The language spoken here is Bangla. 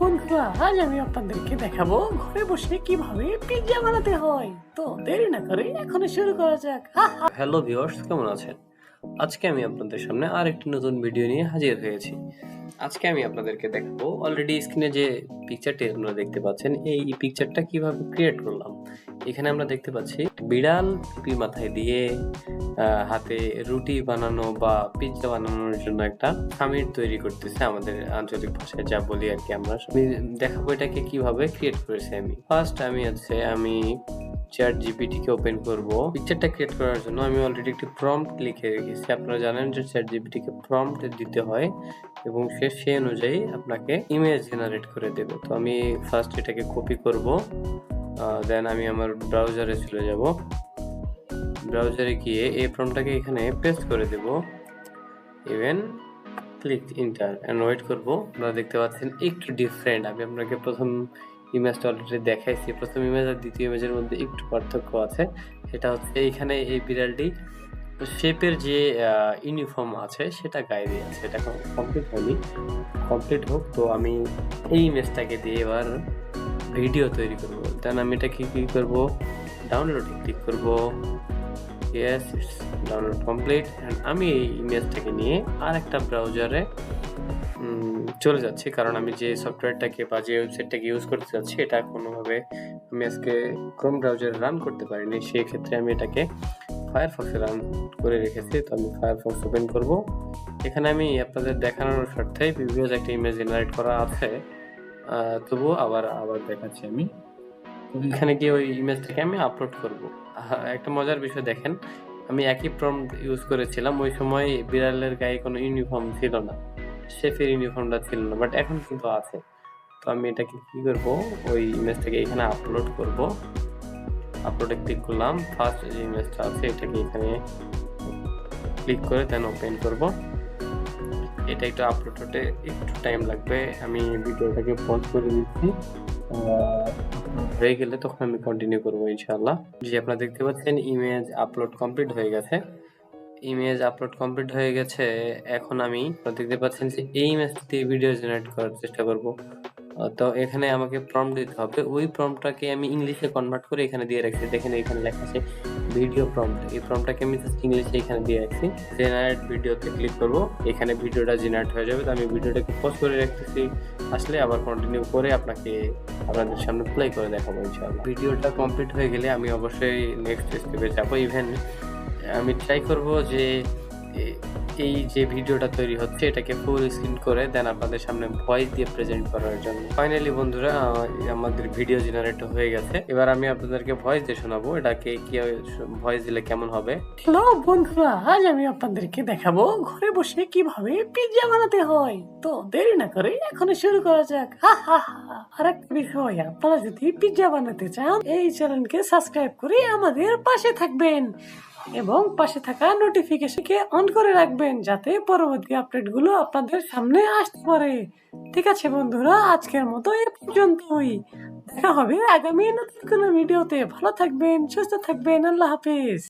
বন্ধুরা, আজ আমি আপনাদেরকে দেখাবো ঘরে বসে কিভাবে পিৎজা বানাতে হয়। তো দেরি না করে এখন শুরু করা যাক। হ্যালো ভিউয়ার্স, কেমন আছেন? আজকে আমি আপনাদের সামনে আরেকটি নতুন ভিডিও নিয়ে হাজির হয়েছি। আজকে আমি আপনাদেরকে দেখাবো, অলরেডি স্ক্রিনে যে পিকচারটি আপনারা দেখতে পাচ্ছেন, এই পিকচারটা কিভাবে ক্রিয়েট করলাম। এখানে আমরা দেখতে পাচ্ছি বিড়াল টুপি মাথায় দিয়ে হাতে রুটি বানানো বা পিৎজা বানানোর জন্য একটা খামির তৈরি করতেছে, আমাদের আঞ্চলিক ভাষায় যা বলি আর কি। আমরা দেখাবো এটাকে কিভাবে ক্রিয়েট করেছি। আমি চ্যাট জিপিটিকে ওপেন করব। পিকচারটা ক্রিয়েট করার জন্য আমি অলরেডি একটি প্রম্পট লিখে রেখেছি। আপনারা জানেন যে চ্যাট জিপিটিকে প্রম্পট দিতে হয় এবং সে অনুযায়ী আপনাকে ইমেজ জেনারেট করে দেবে। তো আমি ফার্স্ট এটাকে কপি করব, দেন আমি আমার ব্রাউজারে চলে যাব। ব্রাউজারে গিয়ে এই প্রম্পটটাকে এখানে পেস্ট করে দেব, even click enter and wait করব। আপনারা দেখতে পাচ্ছেন একটু ডিফারেন্ট। আমি আপনাকে প্রথম ইমেজটা অলরেডি দেখাইছি। প্রথম ইমেজ আর দ্বিতীয় ইমেজের মধ্যে একটু পার্থক্য আছে। সেটা হচ্ছে এইখানে এই বিড়ালটি শেপের যে ইউনিফর্ম আছে সেটা গায়ে দিয়ে আছে। এটা কমপ্লিট হয়নি, কমপ্লিট হোক। তো আমি এই ইমেজটাকে দিয়ে এবার ভিডিও তৈরি করব। দেন আমি এটাকে কি করব, ডাউনলোডে ক্লিক করব। Yes, it's download complete. And আমি এই ইমেজটাকে নিয়ে আর একটা ব্রাউজারে চলে যাচ্ছি, কারণ আমি যে সফটওয়্যারটাকে বা যে ওয়েবসাইটটাকে ইউজ করতে যাচ্ছি এটা কোনোভাবে আমি আজকে ক্রোম ব্রাউজারে রান করতে পারিনি। সেই ক্ষেত্রে আমি এটাকে ফায়ারফক্সে রান করে রেখেছি। তো আমি ফায়ারফক্স ওপেন করব। এখানে আমি আপনাদের দেখানোর স্বার্থে প্রিভিয়াস একটা ইমেজ জেনারেট করা আছে, তবুও আবার দেখাচ্ছি আমি। এখানে গিয়ে ওই ইমেজটাকে আমি আপলোড করব। একটা মজার বিষয় দেখেন, আমি একই প্রম্পট ইউজ করেছিলাম। ওই সময় বিড়ালের গায়ে কোনো ইউনিফর্ম ছিল না, শেফের ইউনিফর্মটা ছিল না, বাট এখন কিন্তু আছে। তো আমি এটাকে কি করব, ওই ইমেজটাকে এখানে আপলোড করব। আপলোডে ক্লিক করলাম। ফার্স্ট যে ইমেজটা আছে এটাকে এখানে ক্লিক করে দেন ওপেন করব। এটা একটু আপলোড হতে একটু টাইম লাগবে। আমি ভিডিওটাকে পজ করে দিচ্ছি, হয়ে গেলে তখন আমি কন্টিনিউ করবো ইনশাআল্লাহ। জি, আপনারা দেখতে পাচ্ছেন ইমেজ আপলোড কমপ্লিট হয়ে গেছে। এখন আমি দেখতে পাচ্ছেন যে এই ইমেজটা দিয়ে ভিডিও জেনারেট করার চেষ্টা করব। তো এখানে আমাকে প্রম্পট দিতে হবে। ওই প্রম্পটটাকে আমি ইংলিশে কনভার্ট করে এখানে দিয়ে রাখছি। দেখেন এখানে লেখা আছে ভিডিও প্রম্পট। এই প্রম্পটটাকে আমি জাস্ট ইংলিশে এখানে দিয়ে রাখছি। জেনারেট ভিডিওতে ক্লিক করব, এখানে ভিডিওটা জেনারেট হয়ে যাবে। তো আমি ভিডিওটাকে পজ করে রাখতেছি, আসলে আবার কন্টিনিউ করে আপনাদের সামনে প্লে করে দেখাবো ইনশাআল্লাহ। ভিডিওটা কমপ্লিট হয়ে গেলে আমি অবশ্যই নেক্সট স্টেপে যাবো। ইভেন আমি ট্রাই করব যে এই যে ভিডিওটা তৈরি হচ্ছে এটাকে ফুল স্ক্রিন করে দেন আপনাদের সামনে ভয়েস দিয়ে প্রেজেন্ট করার জন্য। ফাইনালি বন্ধুরা, আমাদের ভিডিও জেনারেট হয়ে গেছে। এবার আমি আপনাদেরকে ভয়েস দিয়ে শোনাবো এটাকে কি ভয়েস দিলে কেমন হবে। হ্যালো বন্ধুরা, আজ আমি আপনাদেরকে দেখাবো ঘরে বসে কিভাবে পিৎজা বানাতে হয়। তো দেরি না করে এখন শুরু করা যাক। আর একটা বিষয়, আপনারা যদি পিৎজা বানাতে চান এই চ্যানেলকে সাবস্ক্রাইব করে আমাদের পাশে থাকবেন এবং পাশে থাকা নোটিফিকেশনকে অন করে রাখবেন, যাতে পরবর্তী আপডেটগুলো আপনাদের সামনে আসতে পারে। ঠিক আছে বন্ধুরা, আজকের মতো এ পর্যন্তই। দেখা হবে আগামী নতুন কোনো ভিডিওতে। ভালো থাকবেন, সুস্থ থাকবেন। আল্লাহ হাফেজ।